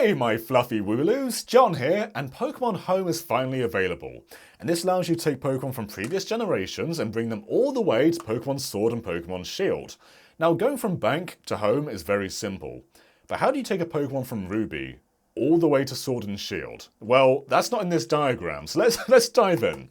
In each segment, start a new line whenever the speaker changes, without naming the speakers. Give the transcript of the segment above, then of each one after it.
Hey my fluffy wooloos, John here, and Pokémon Home is finally available. And this allows you to take Pokémon from previous generations and bring them all the way to Pokémon Sword and Pokémon Shield. Now going from Bank to Home is very simple, but how do you take a Pokémon from Ruby all the way to Sword and Shield? Well, that's not in this diagram, so let's dive in.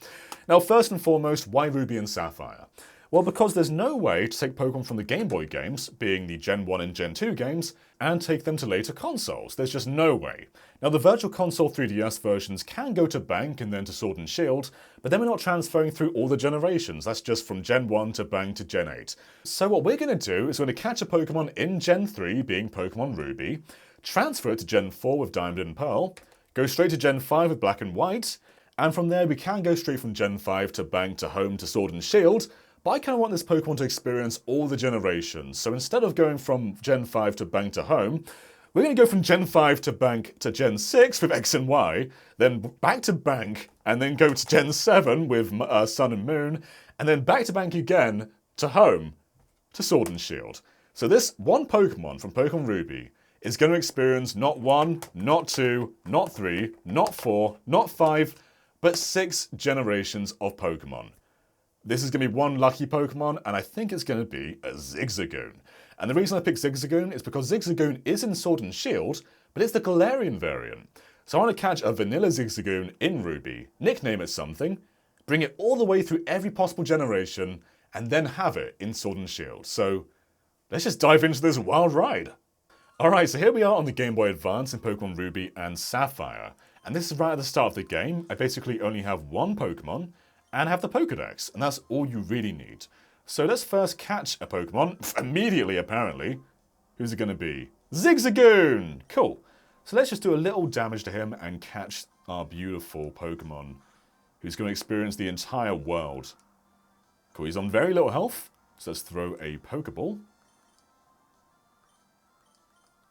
Now first and foremost, why Ruby and Sapphire? Well, because there's no way to take Pokémon from the Game Boy games, being the Gen 1 and Gen 2 games, and take them to later consoles. There's just no way. Now, the Virtual Console 3DS versions can go to Bank and then to Sword and Shield, but then we're not transferring through all the generations. That's just from Gen 1 to Bank to Gen 8. So what we're going to do is we're going to catch a Pokémon in Gen 3, being Pokémon Ruby, transfer it to Gen 4 with Diamond and Pearl, go straight to Gen 5 with Black and White, and from there we can go straight from Gen 5 to Bank to Home to Sword and Shield. But I kind of want this Pokémon to experience all the generations, so instead of going from Gen 5 to Bank to Home, we're going to go from Gen 5 to Bank to Gen 6 with X and Y, then back to Bank, and then go to Gen 7 with Sun and Moon, and then back to Bank again to Home, to Sword and Shield. So this one Pokémon from Pokémon Ruby is going to experience not 1, not 2, not 3, not 4, not 5, but 6 generations of Pokémon. This is going to be one lucky Pokémon, and I think it's going to be a Zigzagoon. And the reason I picked Zigzagoon is because Zigzagoon is in Sword and Shield, but it's the Galarian variant. So I want to catch a vanilla Zigzagoon in Ruby, nickname it something, bring it all the way through every possible generation, and then have it in Sword and Shield. So let's just dive into this wild ride. Alright, so here we are on the Game Boy Advance in Pokémon Ruby and Sapphire. And this is right at the start of the game. I basically only have one Pokémon, and have the Pokédex, and that's all you really need. So let's first catch a Pokémon, immediately apparently. Who's it going to be? Zigzagoon! Cool. So let's just do a little damage to him and catch our beautiful Pokémon, who's going to experience the entire world. Cool, he's on very little health, so let's throw a Pokeball.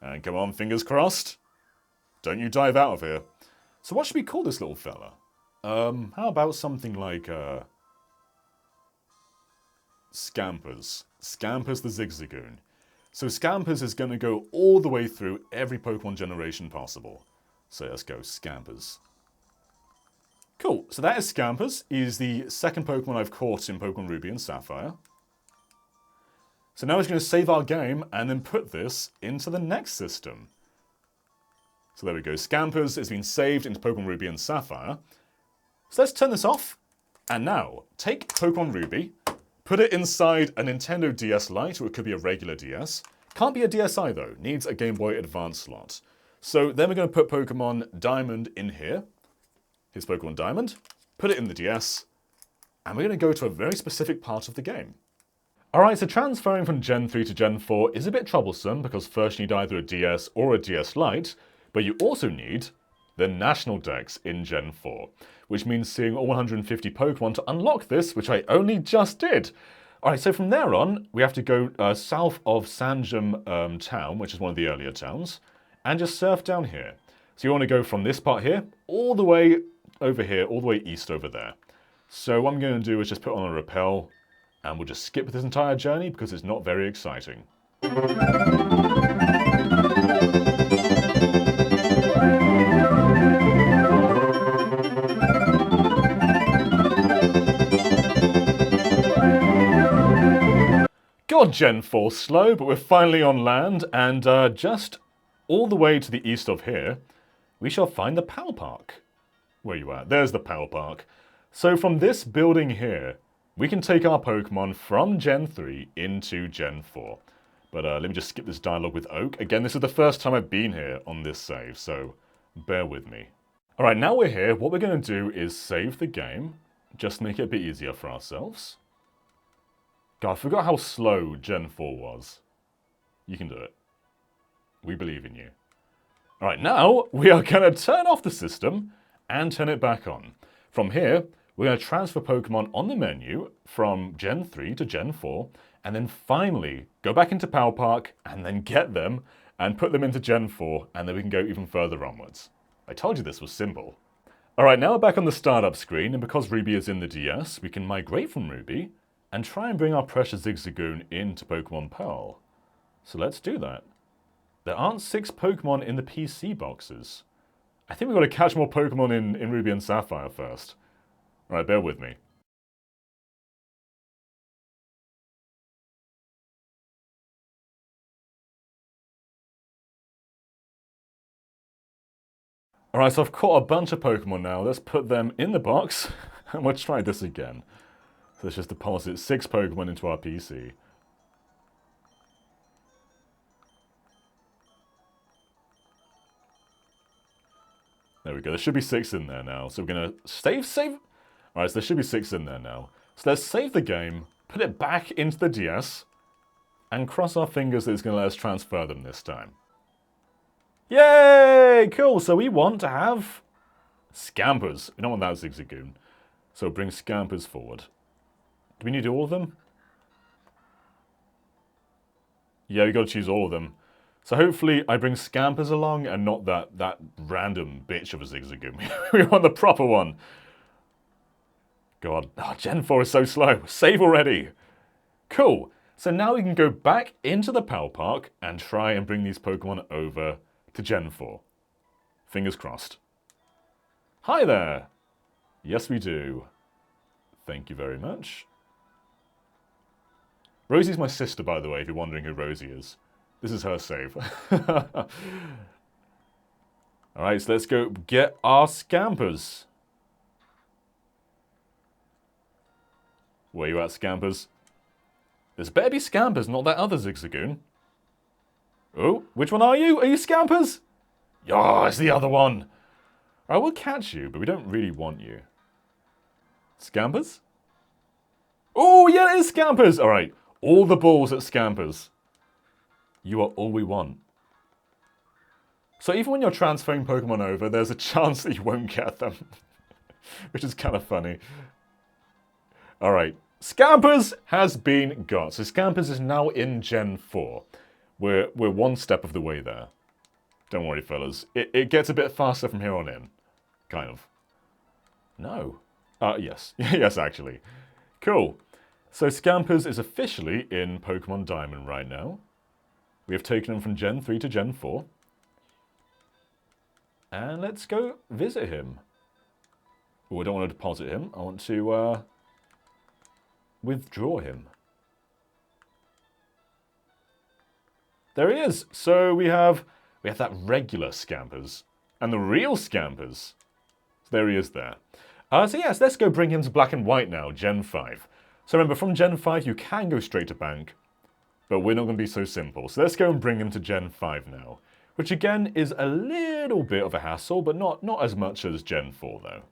And come on, fingers crossed. Don't you dive out of here. So what should we call this little fella? How about something like, Scampers. Scampers the Zigzagoon. So Scampers is going to go all the way through every Pokemon generation possible. So let's go Scampers. Cool, so that is Scampers. He's the second Pokemon I've caught in Pokemon Ruby and Sapphire. So now we're going to save our game and then put this into the next system. So there we go, Scampers has been saved into Pokemon Ruby and Sapphire. So let's turn this off, and now take Pokémon Ruby, put it inside a Nintendo DS Lite, or it could be a regular DS. Can't be a DSi though, needs a Game Boy Advance slot. So then we're going to put Pokémon Diamond in here. Here's Pokémon Diamond, put it in the DS, and we're going to go to a very specific part of the game. Alright, so transferring from Gen 3 to Gen 4 is a bit troublesome, because first you need either a DS or a DS Lite, but you also need the National Dex in Gen 4, which means seeing all 150 Pokemon to unlock this, which I only just did. Alright, so from there on, we have to go south of Sanjum town, which is one of the earlier towns, and just surf down here. So you want to go from this part here, all the way over here, all the way east over there. So what I'm going to do is just put on a repel, and we'll just skip this entire journey because it's not very exciting. God, Gen 4 slow, but we're finally on land, and just all the way to the east of here, we shall find the Power Park. Where you at? There's the Power Park. So from this building here, we can take our Pokemon from Gen 3 into Gen 4. But let me just skip this dialogue with Oak. Again, this is the first time I've been here on this save, so bear with me. Alright, now we're here, what we're going to do is save the game, just make it a bit easier for ourselves. God, I forgot how slow Gen 4 was. You can do it. We believe in you. Alright, now we are going to turn off the system and turn it back on. From here, we're going to transfer Pokemon on the menu from Gen 3 to Gen 4, and then finally go back into Power Park and then get them and put them into Gen 4, and then we can go even further onwards. I told you this was simple. Alright, now we're back on the startup screen, and because Ruby is in the DS, we can migrate from Ruby and try and bring our precious Zigzagoon into Pokemon Pearl. So let's do that. There aren't 6 Pokemon in the PC boxes. I think we've got to catch more Pokemon in Ruby and Sapphire first. Alright, bear with me. Alright, so I've caught a bunch of Pokemon now. Let's put them in the box, and we'll try this again. So let's just deposit 6 Pokemon into our PC. There we go, there should be 6 in there now. So we're gonna save. Alright, so there should be 6 in there now. So let's save the game, put it back into the DS, and cross our fingers that it's gonna let us transfer them this time. Yay! Cool, so we want to have Scampers. We don't want that Zigzagoon. So bring Scampers forward. Do we need to do all of them? Yeah, we got to choose all of them. So hopefully I bring Scampers along and not that random bitch of a Zigzagoon. We want the proper one. God, Gen 4 is so slow. Save already. Cool. So now we can go back into the Pal Park and try and bring these Pokemon over to Gen 4. Fingers crossed. Hi there. Yes, we do. Thank you very much. Rosie's my sister, by the way, if you're wondering who Rosie is. This is her save. Alright, so let's go get our Scampers. Where you at, Scampers? There's better be Scampers, not that other Zigzagoon. Oh, which one are you? Are you Scampers? Yeah, it's the other one. I will catch you, but we don't really want you. Scampers? Oh, yeah, it is Scampers! Alright, all the balls at Scampers. You are all we want. So even when you're transferring Pokemon over, there's a chance that you won't get them. Which is kind of funny. Alright, Scampers has been got. So Scampers is now in Gen 4. We're one step of the way there. Don't worry, fellas. It gets a bit faster from here on in. Kind of. No. Yes. Yes, actually. Cool. So Scampers is officially in Pokemon Diamond right now. We have taken him from Gen 3 to Gen 4. And let's go visit him. Oh, I don't want to deposit him. I want to withdraw him. There he is. So we have that regular Scampers and the real Scampers. So there he is there. So yes, let's go bring him to Black and White now, Gen 5. So remember, from Gen 5 you can go straight to Bank, but we're not going to be so simple. So let's go and bring him to Gen 5 now, which again is a little bit of a hassle, but not as much as Gen 4 though.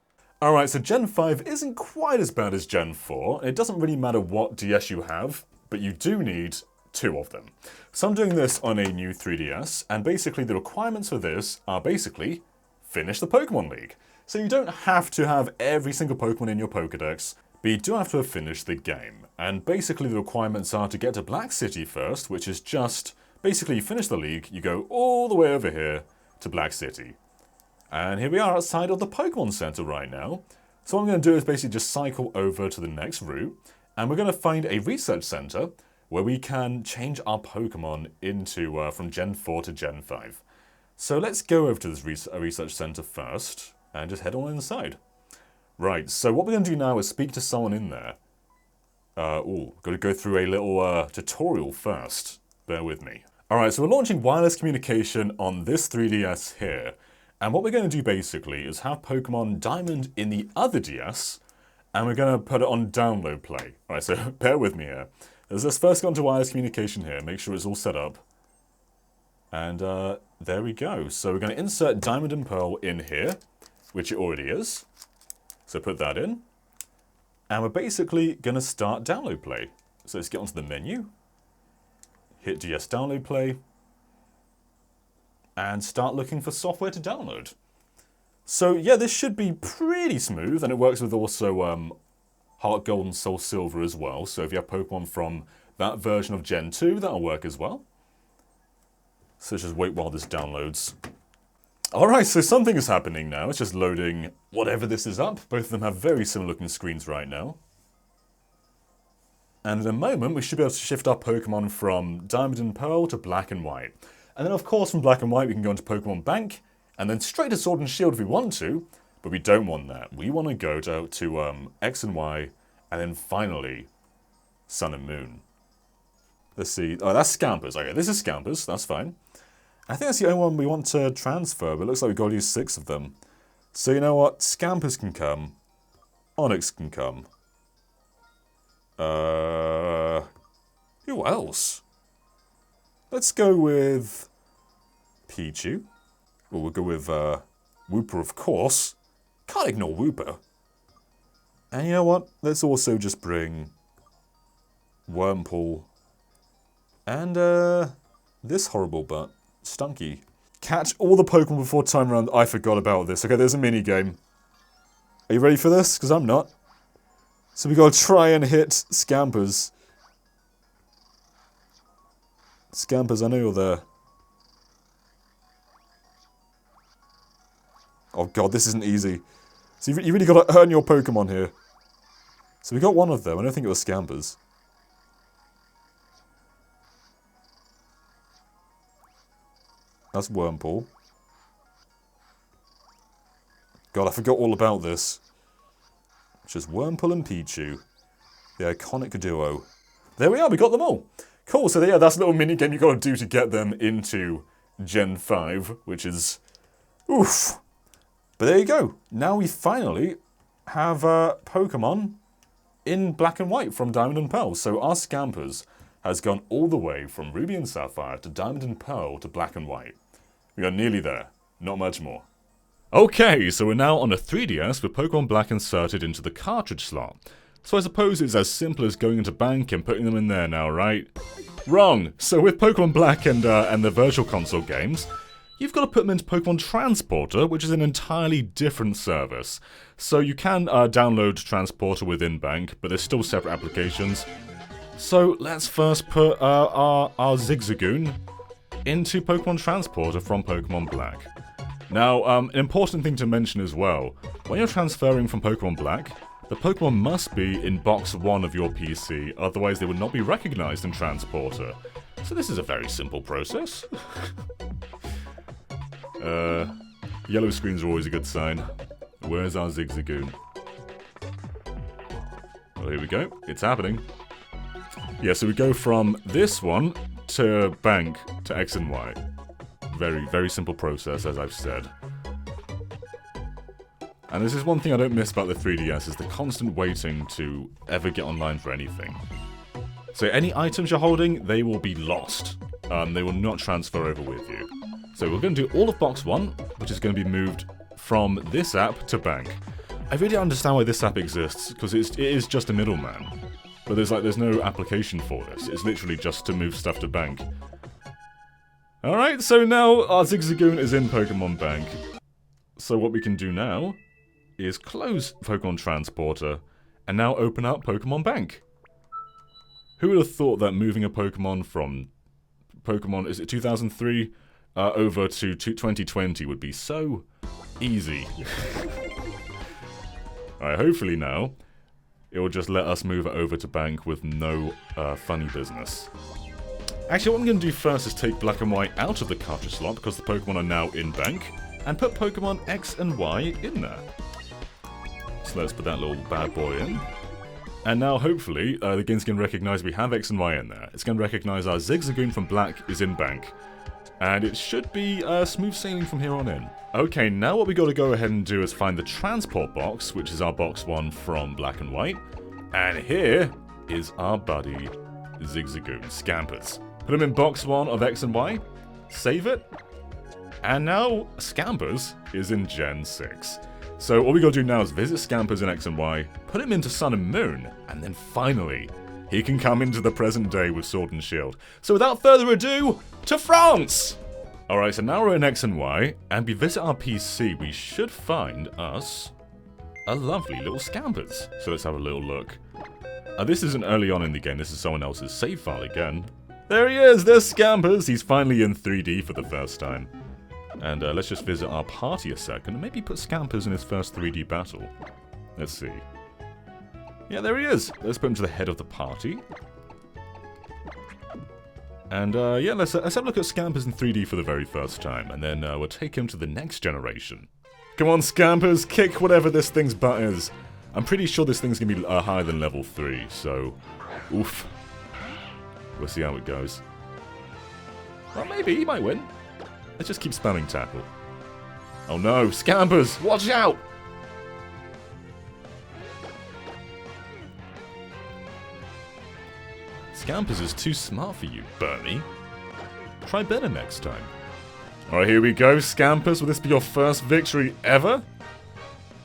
Alright, so Gen 5 isn't quite as bad as Gen 4. It doesn't really matter what DS you have, but you do need 2 of them. So I'm doing this on a new 3DS, and basically the requirements for this are basically finish the Pokemon League. So you don't have to have every single Pokemon in your Pokedex, but you do have to have finished the game. And basically the requirements are to get to Black City first, which is just, basically you finish the league, you go all the way over here to Black City. And here we are outside of the Pokemon Center right now. So what I'm going to do is basically just cycle over to the next route, and we're going to find a research center where we can change our Pokemon into from Gen 4 to Gen 5. So let's go over to this research center first, and just head on inside. Right, so what we're going to do now is speak to someone in there. Got to go through a little tutorial first. Bear with me. Alright, so we're launching wireless communication on this 3DS here. And what we're going to do basically is have Pokemon Diamond in the other DS, and we're going to put it on download play. Alright, so bear with me here. Let's first go into wireless communication here, make sure it's all set up. And there we go. So we're going to insert Diamond and Pearl in here, which it already is. So put that in. And we're basically going to start download play. So let's get onto the menu, hit DS download play, and start looking for software to download. So yeah, this should be pretty smooth, and it works with also Heart Gold and Soul Silver as well. So if you have Pokemon from that version of Gen 2, that'll work as well. So let's just wait while this downloads. Alright, so something is happening now. It's just loading whatever this is up. Both of them have very similar looking screens right now. And in a moment, we should be able to shift our Pokemon from Diamond and Pearl to Black and White. And then of course from Black and White we can go into Pokemon Bank, and then straight to Sword and Shield if we want to, but we don't want that. We want to go to X and Y, and then finally Sun and Moon. Let's see. Oh, that's Scampers. Okay, this is Scampers. That's fine. I think that's the only one we want to transfer, but it looks like we've got to use 6 of them. So you know what? Scampers can come. Onyx can come. Who else? Let's go with Pichu. Well, we'll go with Wooper, of course. Can't ignore Wooper. And you know what? Let's also just bring Wurmple. And this horrible butt, Stunky. Catch all the Pokemon before time round. I forgot about this. Okay, there's a mini game. Are you ready for this? Because I'm not. So we gotta try and hit Scampers. Scampers, I know you're there. Oh god, this isn't easy. So you really gotta earn your Pokemon here. So we got one of them. I don't think it was Scampers. That's Wurmple. God, I forgot all about this. It's just Wurmple and Pichu. The iconic duo. There we are, we got them all. Cool, so yeah, that's a little mini game you gotta do to get them into Gen 5, which is... oof. But there you go. Now we finally have Pokemon in Black and White from Diamond and Pearl. So our Scampers has gone all the way from Ruby and Sapphire to Diamond and Pearl to Black and White. We are nearly there. Not much more. Okay, so we're now on a 3DS with Pokemon Black inserted into the cartridge slot. So I suppose it's as simple as going into Bank and putting them in there now, right? Wrong! So with Pokemon Black and the Virtual Console games, you've got to put them into Pokemon Transporter, which is an entirely different service. So you can download Transporter within Bank, but there's still separate applications. So let's first put our Zigzagoon into Pokemon Transporter from Pokemon Black. Now, an important thing to mention as well, when you're transferring from Pokemon Black, the Pokemon must be in box 1 of your PC, otherwise they would not be recognized in Transporter. So this is a very simple process. Yellow screens are always a good sign. Where's our Zigzagoon? Well, here we go. It's happening. Yeah, so we go from this one to Bank to X and Y. Very, very simple process, as I've said. And this is one thing I don't miss about the 3DS, is the constant waiting to ever get online for anything. So any items you're holding, they will be lost. They will not transfer over with you. So we're going to do all of box 1, which is going to be moved from this app to Bank. I really don't understand why this app exists, because it is just a middleman. But there's no application for this. It's literally just to move stuff to Bank. Alright, so now our Zigzagoon is in Pokemon Bank. So what we can do now is close Pokemon Transporter and now open up Pokemon Bank. Who would have thought that moving a Pokemon from Pokemon, is it 2003, over to 2020 would be so easy. Alright, hopefully now it will just let us move it over to Bank with no funny business. Actually, what I'm going to do first is take Black and White out of the cartridge slot because the Pokemon are now in Bank, and put Pokemon X and Y in there. So let's put that little bad boy in. And now, hopefully, the game's going to recognize we have X and Y in there. It's going to recognize our Zigzagoon from Black is in Bank. And it should be smooth sailing from here on in. Okay, now what we got to go ahead and do is find the transport box, which is our box 1 from Black and White. And here is our buddy Zigzagoon, Scampers. Put him in box 1 of X and Y, save it, and now Scampers is in Gen 6. So all we gotta do now is visit Scampers in X and Y, put him into Sun and Moon, and then finally, he can come into the present day with Sword and Shield. So without further ado, to France! Alright, so now we're in X and Y, and we visit our PC, we should find us a lovely little Scampers. So let's have a little look. This isn't early on in the game, this is someone else's save file again. There he is, there's Scampers! He's finally in 3D for the first time. And let's just visit our party a second, and maybe put Scampers in his first 3D battle. Let's see. Yeah, there he is! Let's put him to the head of the party. And yeah, let's have a look at Scampers in 3D for the very first time, and then we'll take him to the next generation. Come on, Scampers, kick whatever this thing's butt is. I'm pretty sure this thing's gonna be higher than level 3, so oof. We'll see how it goes. Well, maybe he might win. Let's just keep spamming tackle. Oh no, Scampers, watch out! Scampers is too smart for you, Bernie. Try better next time. Alright, here we go, Scampers. Will this be your first victory ever?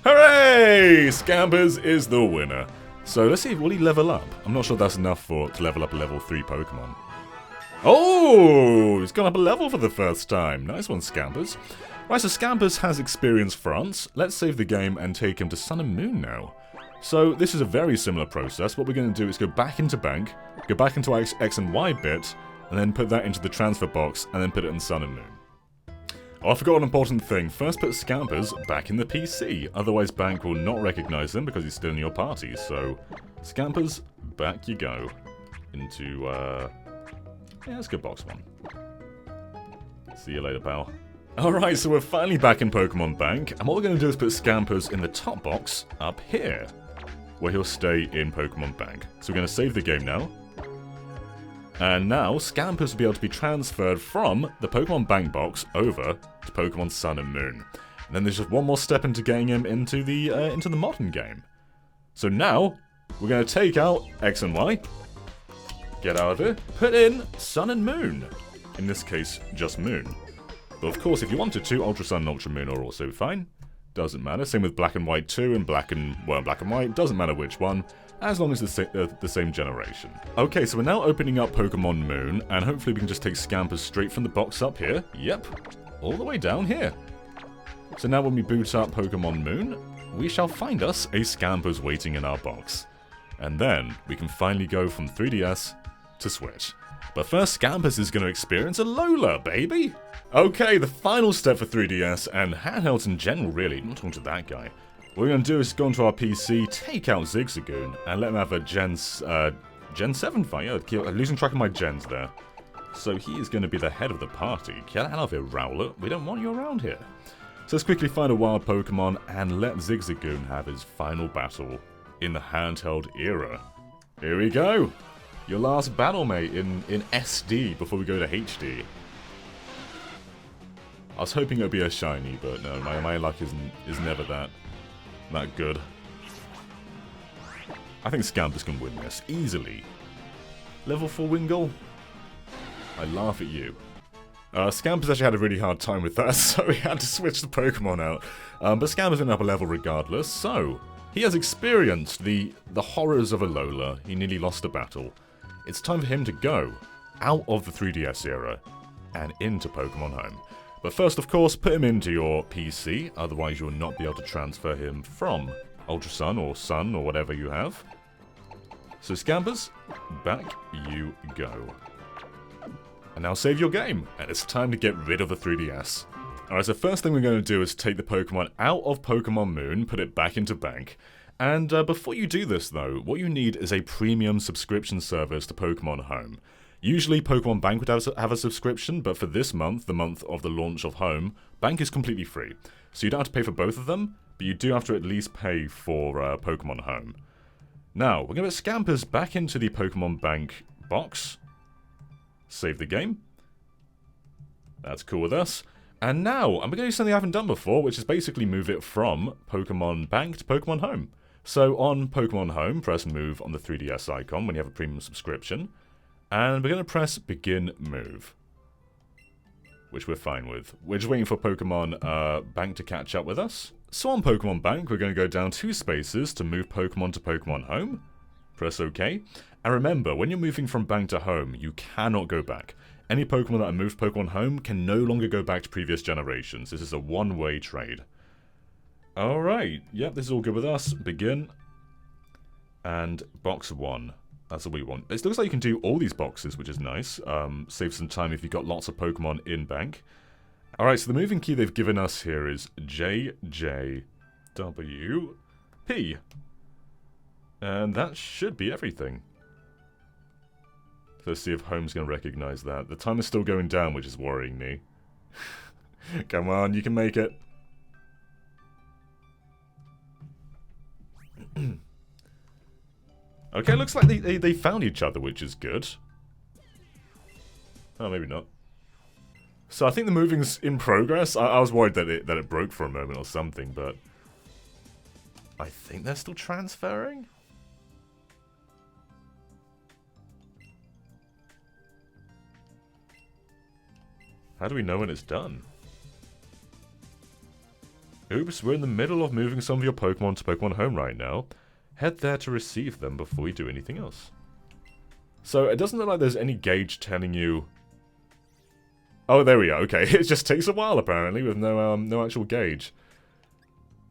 Hooray! Scampers is the winner. So let's see, will he level up? I'm not sure that's enough to level up a level 3 Pokemon. Oh! He's gone up a level for the first time. Nice one, Scampers. Right, so Scampers has experience France. Let's save the game and take him to Sun and Moon now. So this is a very similar process. What we're going to do is go back into Bank, go back into X and Y bit, and then put that into the transfer box, and then put it in Sun and Moon. Oh, I forgot an important thing. First put Scampers back in the PC, otherwise Bank will not recognize him because he's still in your party. So, Scampers, back you go. Into, yeah, let's go box 1. See you later, pal. Alright, so we're finally back in Pokemon Bank, and what we're going to do is put Scampers in the top box up here, where he'll stay in Pokemon Bank. So we're going to save the game now. And now, Scampers will be able to be transferred from the Pokemon Bank box over to Pokemon Sun and Moon. And then there's just one more step into getting him into the modern game. So now, we're going to take out X and Y, get out of it, put in Sun and Moon. In this case, just Moon. But of course, if you wanted to, Ultra Sun and Ultra Moon are also fine. Doesn't matter. Same with Black and White 2 and Black and White. Doesn't matter which one, as long as it's the same generation. Okay, so we're now opening up Pokemon Moon, and hopefully we can just take Scampers straight from the box up here. Yep, all the way down here. So now when we boot up Pokemon Moon, we shall find us a Scampers waiting in our box. And then we can finally go from 3DS to Switch. But first, Scampers is going to experience a Lola, baby! Okay, the final step for 3DS, and handhelds in general, really. I'm not talking to that guy. What we're going to do is go onto our PC, take out Zigzagoon, and let him have a Gen 7 fight. Yeah, I'm losing track of my gens there. So he is going to be the head of the party. Get out of here, Rowlet. We don't want you around here. So let's quickly find a wild Pokemon, and let Zigzagoon have his final battle in the handheld era. Here we go! Your last battle, mate, in SD before we go to HD. I was hoping it would be a shiny, but no, my luck is never that good. I think Scampers can win this, easily. Level 4 Wingull? I laugh at you. Scampers actually had a really hard time with that, so we had to switch the Pokemon out. But Scampers went up a level regardless, so he has experienced the horrors of Alola. He nearly lost a battle. It's time for him to go out of the 3DS era and into Pokemon Home. But first, of course, put him into your PC, otherwise you'll not be able to transfer him from Ultra Sun or whatever you have. So Scampers, back you go. And now save your game, and it's time to get rid of the 3DS. Alright, so first thing we're going to do is take the Pokemon out of Pokemon Moon, put it back into Bank. And before you do this though, what you need is a premium subscription service to Pokemon Home. Usually Pokemon Bank would have a subscription, but for this month, the month of the launch of Home, Bank is completely free. So you don't have to pay for both of them, but you do have to at least pay for Pokemon Home. Now, we're going to put Scampers back into the Pokemon Bank box. Save the game. That's cool with us. And now, I'm going to do something I haven't done before, which is basically move it from Pokemon Bank to Pokemon Home. So on Pokemon Home, press move on the 3DS icon when you have a premium subscription. And we're going to press begin move. Which we're fine with. We're just waiting for Pokemon Bank to catch up with us. So on Pokemon Bank, we're going to go down 2 spaces to move Pokemon to Pokemon Home. Press OK. And remember, when you're moving from Bank to Home, you cannot go back. Any Pokemon that are moved to Pokemon Home can no longer go back to previous generations. This is a one-way trade. Alright, yep, this is all good with us. Begin. And box 1. That's what we want. It looks like you can do all these boxes, which is nice. Save some time if you've got lots of Pokemon in Bank. Alright, so the moving key they've given us here is JJWP. And that should be everything. Let's see if Home's going to recognize that. The time is still going down, which is worrying me. Come on, you can make it. Okay, looks like they found each other, which is good. Oh, maybe not. So I think the moving's in progress. I was worried that it broke for a moment or something, but I think they're still transferring. How do we know when it's done? Oops, we're in the middle of moving some of your Pokemon to Pokemon Home right now. Head there to receive them before you do anything else. So it doesn't look like there's any gauge telling you... Oh, there we are. Okay, it just takes a while apparently with no actual gauge.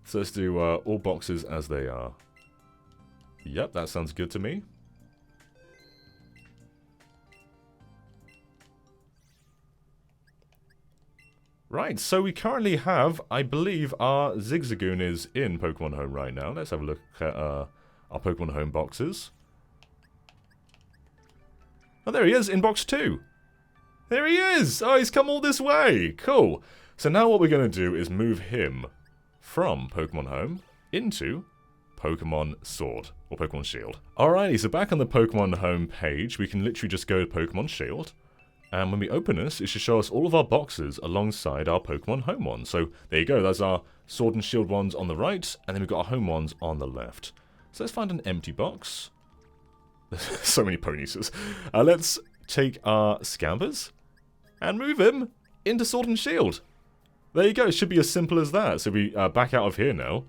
So let's do all boxes as they are. Yep, that sounds good to me. Right, so we currently have, I believe, our Zigzagoon is in Pokemon Home right now. Let's have a look at our Pokemon Home boxes. Oh, there he is, in box 2. There he is! Oh, he's come all this way! Cool. So now what we're going to do is move him from Pokemon Home into Pokemon Sword, or Pokemon Shield. Alrighty, so back on the Pokemon Home page, we can literally just go to Pokemon Shield. And when we open this, it should show us all of our boxes alongside our Pokemon Home ones. So there you go, that's our Sword and Shield ones on the right, and then we've got our Home ones on the left. So let's find an empty box. So many ponies. Let's take our Scampers and move him into Sword and Shield. There you go, it should be as simple as that. So we back out of here now,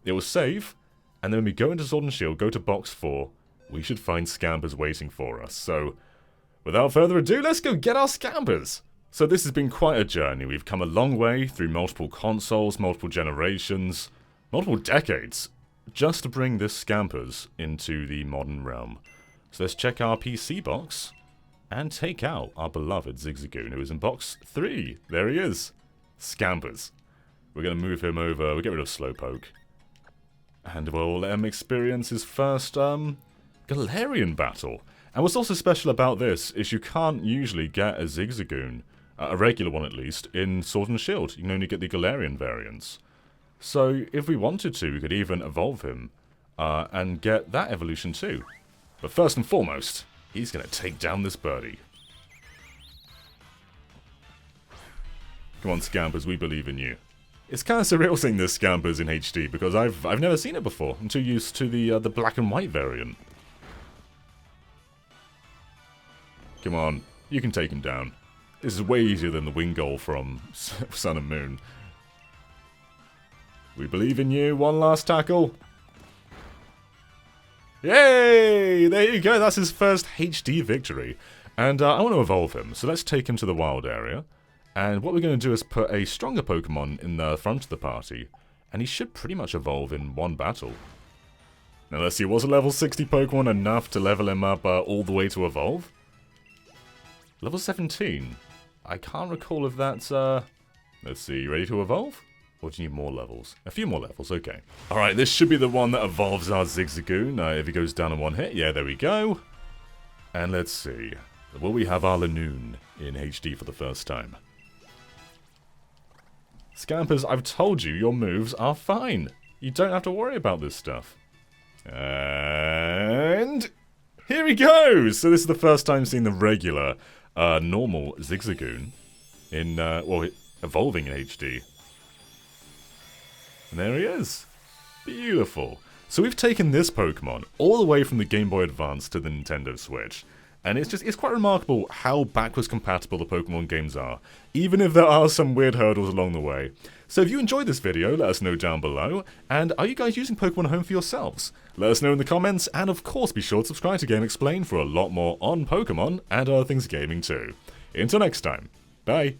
it will save, and then when we go into Sword and Shield, go to box 4, we should find Scampers waiting for us. So without further ado, let's go get our Scampers! So this has been quite a journey. We've come a long way through multiple consoles, multiple generations, multiple decades, just to bring this Scampers into the modern realm. So let's check our PC box, and take out our beloved Zigzagoon, who is in box 3. There he is. Scampers. We're going to move him over, we'll get rid of Slowpoke. And we'll let him experience his first, Galarian battle. And what's also special about this is you can't usually get a Zigzagoon, a regular one at least, in Sword and Shield. You can only get the Galarian variants. So if we wanted to, we could even evolve him and get that evolution too. But first and foremost, he's going to take down this birdie. Come on, Scampers, we believe in you. It's kind of surreal seeing this Scampers in HD because I've never seen it before. I'm too used to the black and white variant. Come on, you can take him down. This is way easier than the Wingull from Sun and Moon. We believe in you. One last tackle. Yay! There you go. That's his first HD victory. And I want to evolve him. So let's take him to the wild area. And what we're going to do is put a stronger Pokemon in the front of the party. And he should pretty much evolve in one battle. Now let's see, was a level 60 Pokemon enough to level him up all the way to evolve? Level 17. I can't recall if that's, let's see, you ready to evolve? Or do you need more levels? A few more levels, okay. Alright, this should be the one that evolves our Zigzagoon. If he goes down in one hit, yeah, there we go. And let's see. Will we have our Lanoon in HD for the first time? Scampers, I've told you your moves are fine. You don't have to worry about this stuff. And here he goes! So this is the first time seeing the regular, normal Zigzagoon in, well, evolving in HD. And there he is. Beautiful. So we've taken this Pokemon all the way from the Game Boy Advance to the Nintendo Switch. And it's quite remarkable how backwards compatible the Pokemon games are, even if there are some weird hurdles along the way. So if you enjoyed this video, let us know down below, and are you guys using Pokemon Home for yourselves? Let us know in the comments, and of course be sure to subscribe to Game Explain for a lot more on Pokemon and other things gaming too. Until next time, bye!